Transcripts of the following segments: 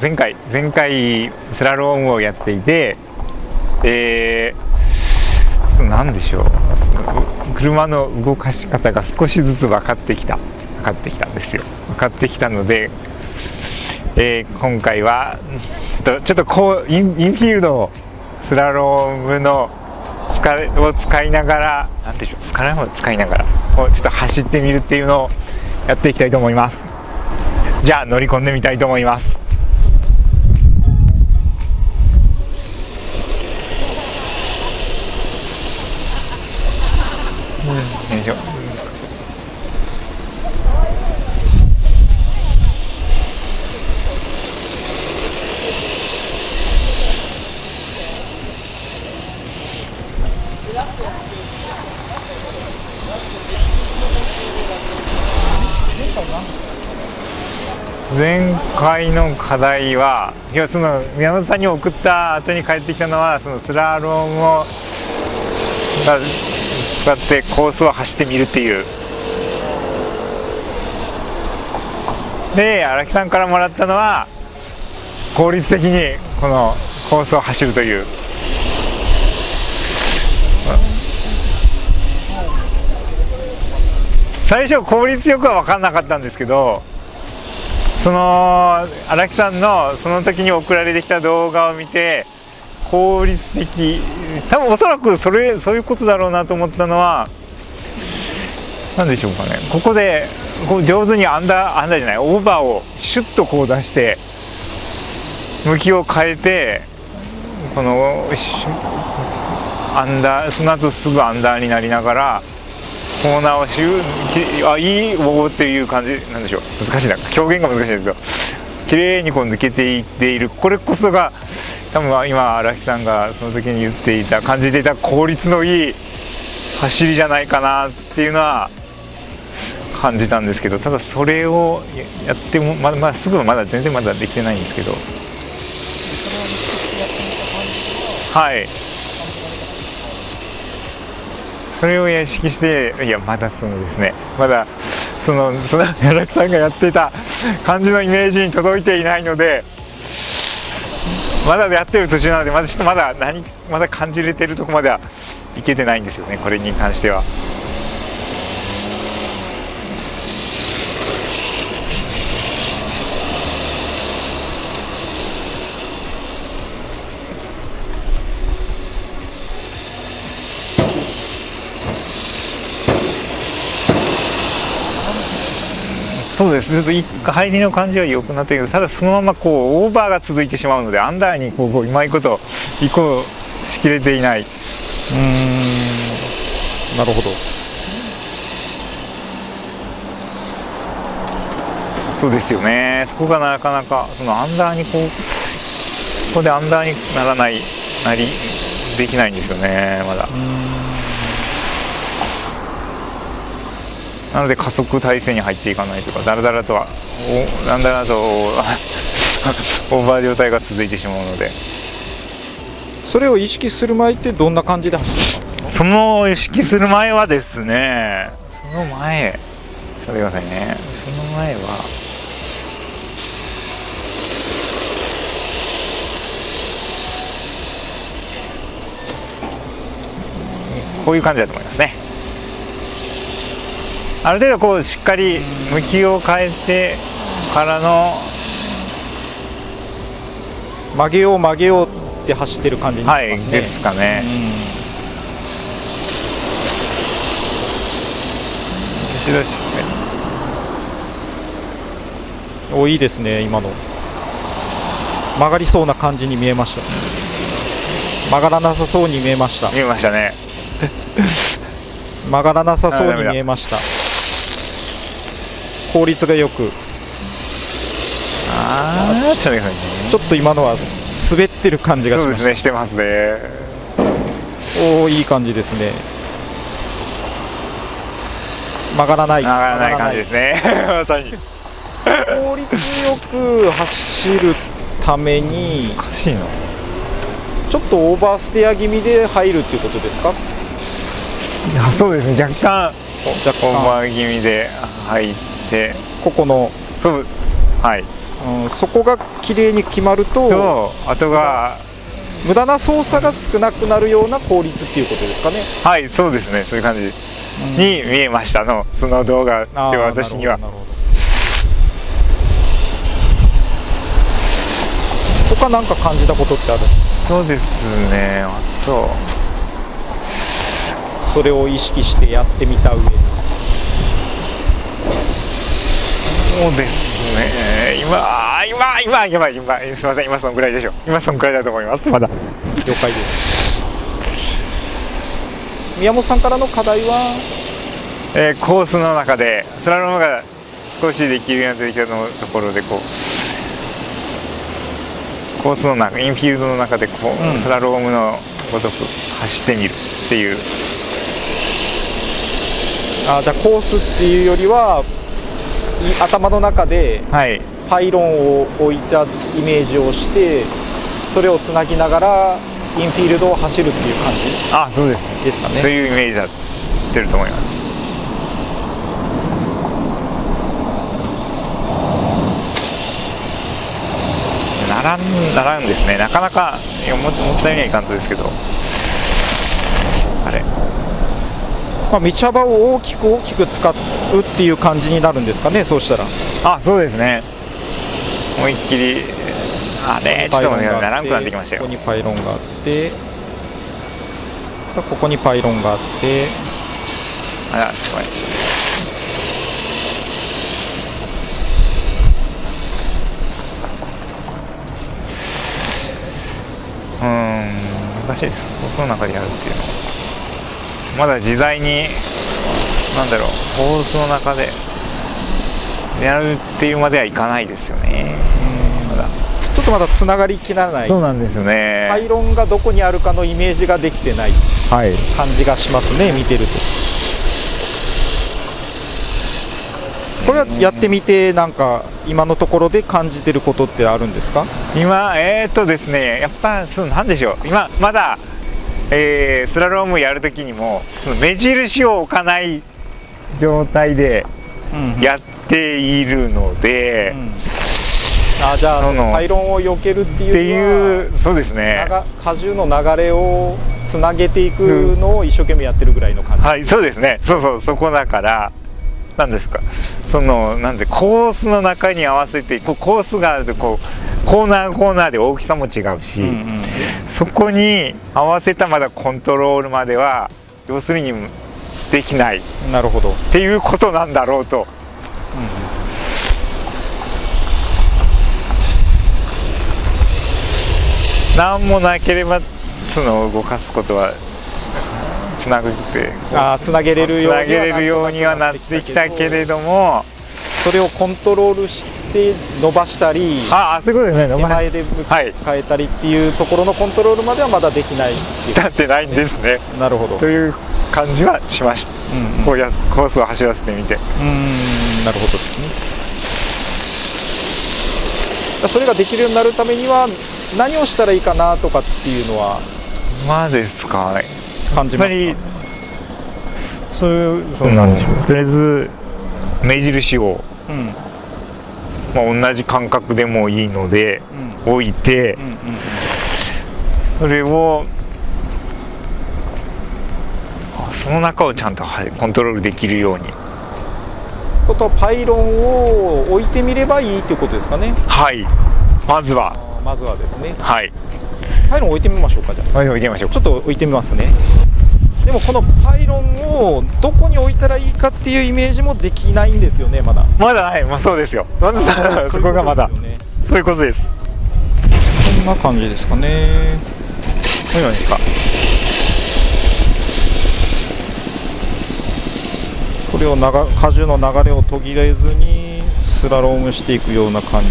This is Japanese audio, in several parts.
前回スラロームをやっていて、なんでしょう、車の動かし方が少しずつ分かってきたんですよ。分かってきたので、今回はちょっとこうインフィールドをスラロームのを使いながら、なんでしょう、スカラムを使いながらこうちょっと走ってみるっていうのをやっていきたいと思います。じゃあ乗り込んでみたいと思います。よいしょ。前回の課題は、その宮本さんに送った後に帰ってきたのは、そのスラロームを使ってコースを走ってみるっていう。で、荒木さんからもらったのは効率的にこのコースを走るという。最初効率よくは分かんなかったんですけど、その荒木さんのその時に送られてきた動画を見て、効率的、多分おそらくそういうことだろうなと思ったのは、何でしょうかね、ここでこう上手にオーバーをシュッとこう出して向きを変えて、このその後すぐアンダーになりながらコーナーをいいっていう感じなんでしょう。難しいな、表現が難しいですよ。綺麗にこう抜けていっている、これこそが多分今荒木さんがその時に感じていた効率のいい走りじゃないかなっていうのは感じたんですけど、ただそれをやってもすぐは全然まだできてないんですけど、はい、それを意識して、まだそのですね、まだその荒木さんがやっていた感じのイメージに届いていないので、まだやってる途中なので、まだ感じれてるとこまではいけてないんですよね、これに関しては。そうです、入りの感じは良くなってるけど、ただそのままこうオーバーが続いてしまうので、アンダーにこううまいこと移行しきれていない。なるほど。そうですよね。そこがなかなかそのアンダーにここでアンダーにできないんですよね、まだ。なので加速体制に入っていかないとか、だんだんとオーバー状態が続いてしまうので。それを意識する前ってどんな感じで走ってたんですか？その意識する前はですね、その前はこういう感じだと思いますね。ある程度こうしっかり向きを変えてからの曲げようって走ってる感じになりますね。ですかね。いいですね。今の曲がりそうな感じに見えました。曲がらなさそうに見えました。見えましたね。曲がらなさそうに見えました。効率がよく。ちょっと今のは滑ってる感じがしました。そうですね、してますね。いい感じですね。曲がらない感じですね。まさに効率よく走るために難しいな。ちょっとオーバーステア気味で入るっていうことですか？そうですね、若干オーバー気味で入って、ここのはい、そこが綺麗に決まるとあとが無駄な操作が少なくなるような効率っていうことですかね。はいそうですね、そういう感じに見えましたの、その動画では私には。なるほど。他なんか感じたことってあるんですか？そうですね、あとそれを意識してやってみた上で。そうですね、今すみません、今そのぐらいでしょう。今そのぐらいだと思います。まだ了解です。宮本さんからの課題は、コースの中でスラロームが少しできるようになってきたところでこうコースの中、インフィールドの中でこう、スラロームのごとく走ってみるっていう。じゃあコースっていうよりは頭の中ではいパイロンを置いたイメージをしてそれをつなぎながらインフィールドを走るっていう感じそうですですかね。そういうイメージだってると思います。ならんですね、なかなかもったいないかんとですけど、あれ道幅を大きく使うっていう感じになるんですかね、そうしたら。そうですね、思いっきりちょっとならんくなってきましたよ。ここにパイロンがあって、ここにパイロンがあって、難しいです、コースの中でやるっていうのは。まだ自在にコースの中でやるっていうまではいかないですよね。ちょっとまだつながりきらない。そうなんですよね。パイロンがどこにあるかのイメージができてない感じがしますね、見てると。これはやってみてなんか今のところで感じてることってあるんですか？今ですね、やっぱなんでしょう、今まだ、スラロームやるときにもその目印を置かない状態でやっているので、じゃあそのパイロンを避けるっていうそうですね、荷重の流れをつなげていくのを一生懸命やってるぐらいの感じ。はいそうですね、そこだから。なんですか、なんでコースの中に合わせてコースがあるとコーナーで大きさも違うし、そこに合わせたまだコントロールまでは要するにできない。なるほどっていうことなんだろうと。何もなければ動かすことはつなげれるようにはなってきたけれども、それをコントロールして伸ばしたり、そういうことですね、手前で変えたりっていうところのコントロールまではまだできないなってないんですね。なるほどという感じはしました。コースを走らせてみて。なるほどですね。それができるようになるためには何をしたらいいかなとかっていうのはですかね。感じますか？やっぱりそうなんでしょう。とりあえず目印を、同じ間隔でもいいので、置いて、それをその中をちゃんとコントロールできるように。ことはパイロンを置いてみればいいということですかね。はいまずはですね。はいパイロン置いてみましょうか。じゃあ置いてみましょう。ちょっと置いてみますね。でもこのパイロンをどこに置いたらいいかっていうイメージもできないんですよね。まだない、そうですよ。そこがまだそういうことです。こんな感じですかね。今ですか。これを荷重の流れを途切れずにスラロームしていくような感じ。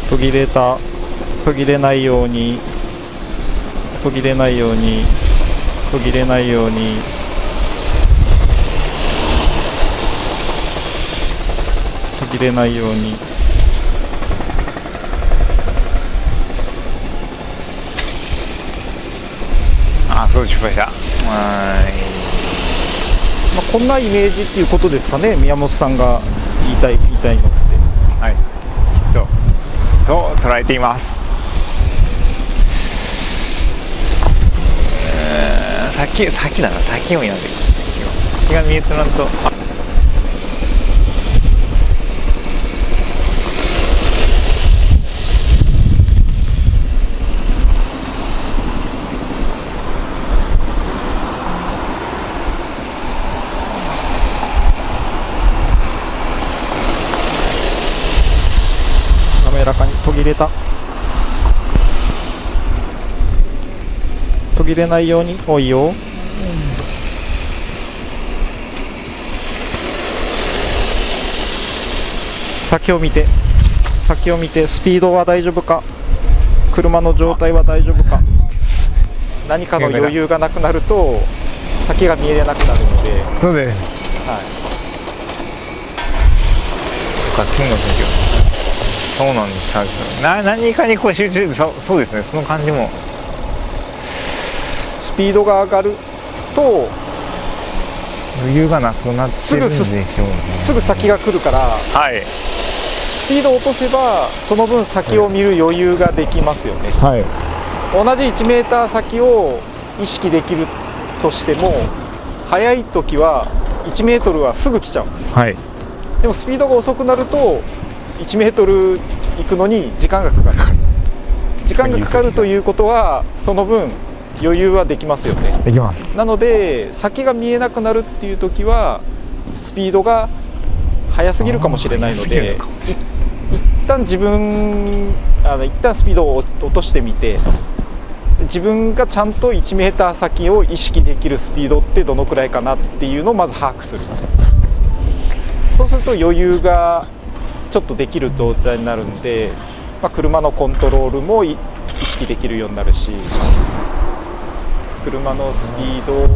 途切れないように途切れないように途切れないように途切れないように。そう失敗した。まあ、こんなイメージっていうことですかね、宮本さんが言いたいのって。はい、と捉えています。先だな、先を見なきゃいけない。先が見えてなんと、滑らかに途切れた。途切れないように。おいよ。先を見てスピードは大丈夫か、車の状態は大丈夫か。何かの余裕がなくなると先が見えなくなるので。そうです。はい。ガツンの選挙。そうなんです。何かにこう集中、そうですね。その感じも。スピードが上がると余裕がなくなってるんでしょうね。すぐ先が来るから、はい、スピードを落とせばその分先を見る余裕ができますよね。はい、同じ1メーター先を意識できるとしても、速い時は1メートルはすぐ来ちゃうんです。はい、でもスピードが遅くなると1メートル行くのに時間がかかる。時間がかかるということはその分余裕はできますよね。できます。なので先が見えなくなるっていう時はスピードが速すぎるかもしれないので、一旦スピードを落としてみて、自分がちゃんと1メーター先を意識できるスピードってどのくらいかなっていうのをまず把握する。そうすると余裕がちょっとできる状態になるんで、車のコントロールも意識できるようになるし、車のスピードと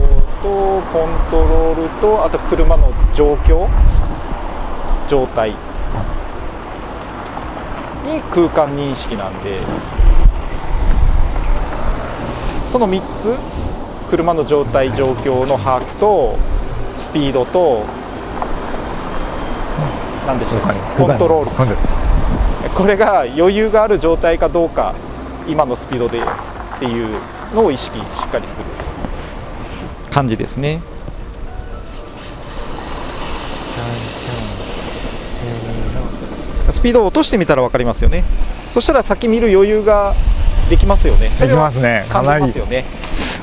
コントロールと、あと車の状態に空間認識なんで、その3つ、車の状態状況の把握とスピードと何でしたっけ、コントロール、これが余裕がある状態かどうか、今のスピードでっていうのを意識しっかりする感じですね。スピードを落としてみたら分かりますよね。そしたら先見る余裕ができますよね。できますね。感じますよね。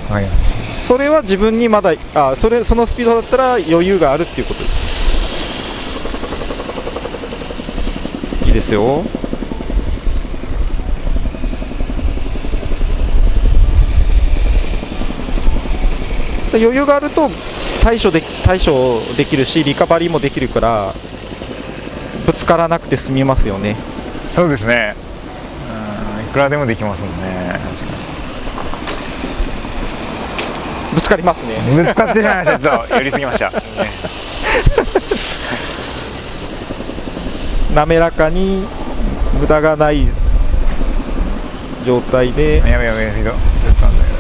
はい、それは自分にまだそのスピードだったら余裕があるっていうことです。いいですよ。余裕があると対処できるし、リカバリーもできるからぶつからなくて済みますよね。そうですね。いくらでもできますもんね。ぶつかりますね。ぶつかってしまいました。ちょっと寄りすぎました、ね、滑らかに無駄がない状態で、やべ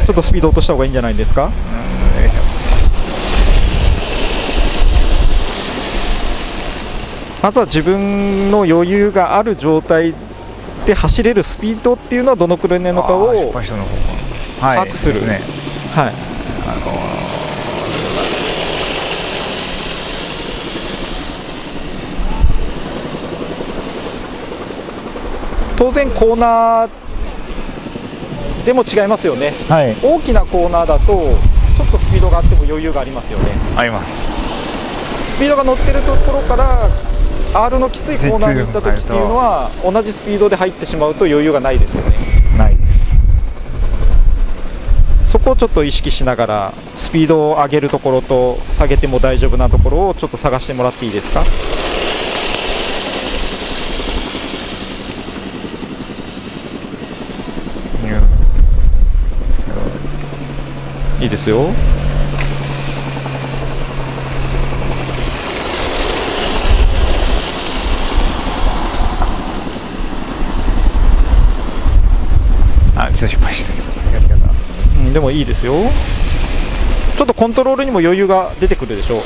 ちょっとスピード落とした方がいいんじゃないですか。まずは自分の余裕がある状態で走れるスピードっていうのはどのくらいなのかを把握する。はい、当然コーナーでも違いますよね。はい、大きなコーナーだとちょっとスピードがあっても余裕がありますよね。あります。スピードが乗ってるところから R のきついコーナーに行った時っていうのは同じスピードで入ってしまうと余裕がないですよね。ないです。そこをちょっと意識しながらスピードを上げるところと下げても大丈夫なところをちょっと探してもらっていいですか。いいですよ。ちょっと失敗した。でもいいですよ。ちょっとコントロールにも余裕が出てくるでしょう。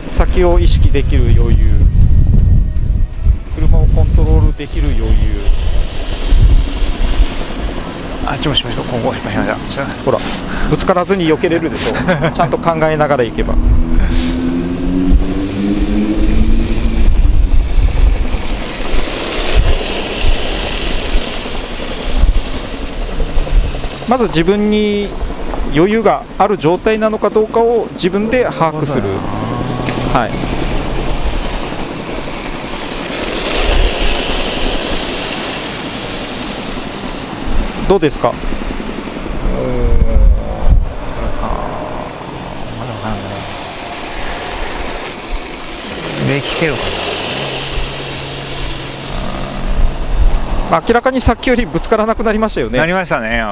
先を意識できる余裕、車をコントロールできる余裕。あっちもしました、今後しました。ほら、ぶつからずに避けれるでしょう。ちゃんと考えながら行けば。まず自分に余裕がある状態なのかどうかを自分で把握する。はい。どうですか？まだわからんね。できてるか明らかにさっきよりぶつからなくなりましたよな。なね。りましたね。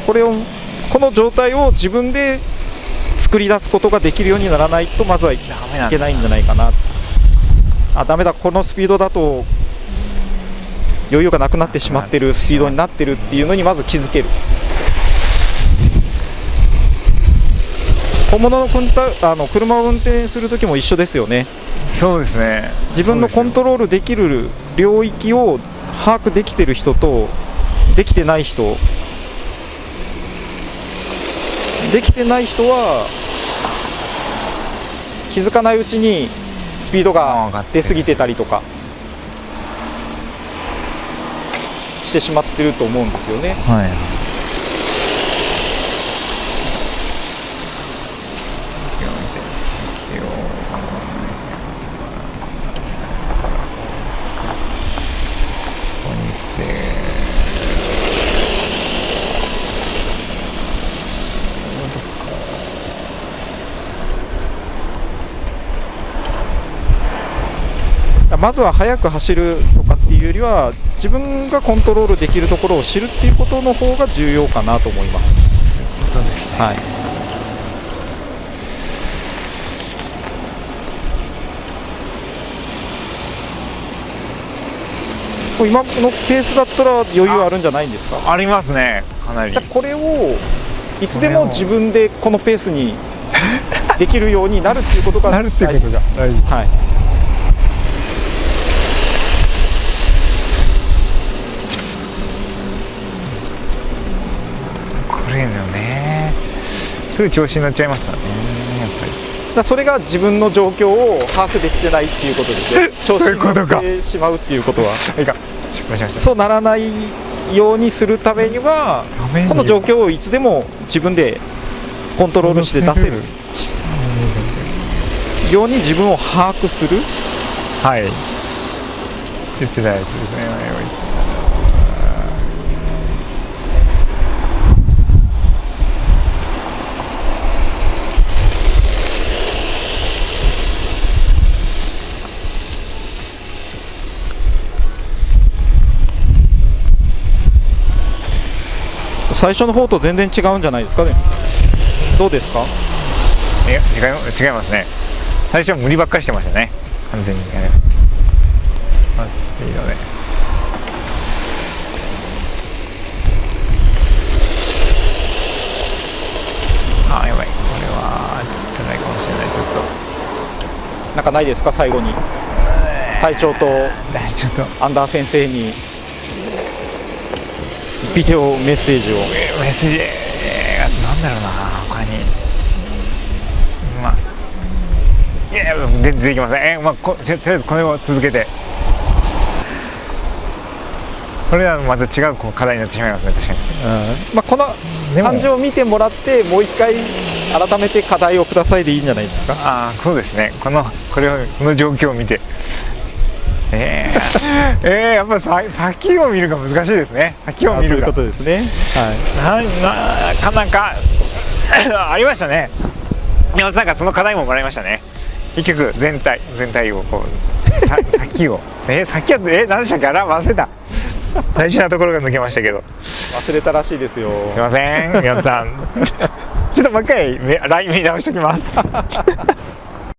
この状態を自分で作り出すことができるようにならないとまずはいけないんじゃないかな。あ、ダメだ、このスピードだと余裕がなくなってしまってるスピードになってるっていうのにまず気づける。本物の車を運転する時も一緒ですよね。そうですね。自分のコントロールできる領域を把握できてる人とできてない人。できてない人は気づかないうちにスピードが出過ぎてたりとかしてしまってると思うんですよね。はい。まずは速く走るとかっていうよりは自分がコントロールできるところを知るっていうことの方が重要かなと思います。そういうことですね。はい。今のペースだったら余裕あるんじゃないんですか？ありますね、かなり。じゃあこれをいつでも自分でこのペースにできるようになるっていうことが大事です。なるっていうことが大事。はい。これのね、すぐ調子に乗っちゃいますからね、やっぱり。それが自分の状況を把握できてないっていうことですよ。調子に乗ってしまうっていうことは。そうならないようにするためにはこの状況をいつでも自分でコントロールして出せるように自分を把握する。はい。言ってたやつですね。最初の方と全然違うんじゃないですかね。どうですか？いや、違いますね。最初は無理ばっかりしてましたね、完全に。スピードで。あ、やばい。これは辛いかもしれない。ちょっとなんかないですか？最後に隊長とアンダー先生にビデオメッセージを。メッセージ、なんだろうな、他に。まあ、いや、全然できません。まあ、とりあえずこれを続けて。これはまた違う課題になってしまいますね、確かに。まあ、この感じを見てもらってもう一回改めて課題をくださいでいいんじゃないですか。ああ、そうですね。この状況を見て。やっぱり先を見るが難しいですね。先を見るが。そういうことですね。はい。なかなかありましたね。なんかその課題ももらいましたね。結局全体をこう先を先は何でしたっけ、あら忘れた。大事なところが抜けましたけど。忘れたらしいですよ。すいません、皆さん。ちょっともう一回ライン見直しておきます。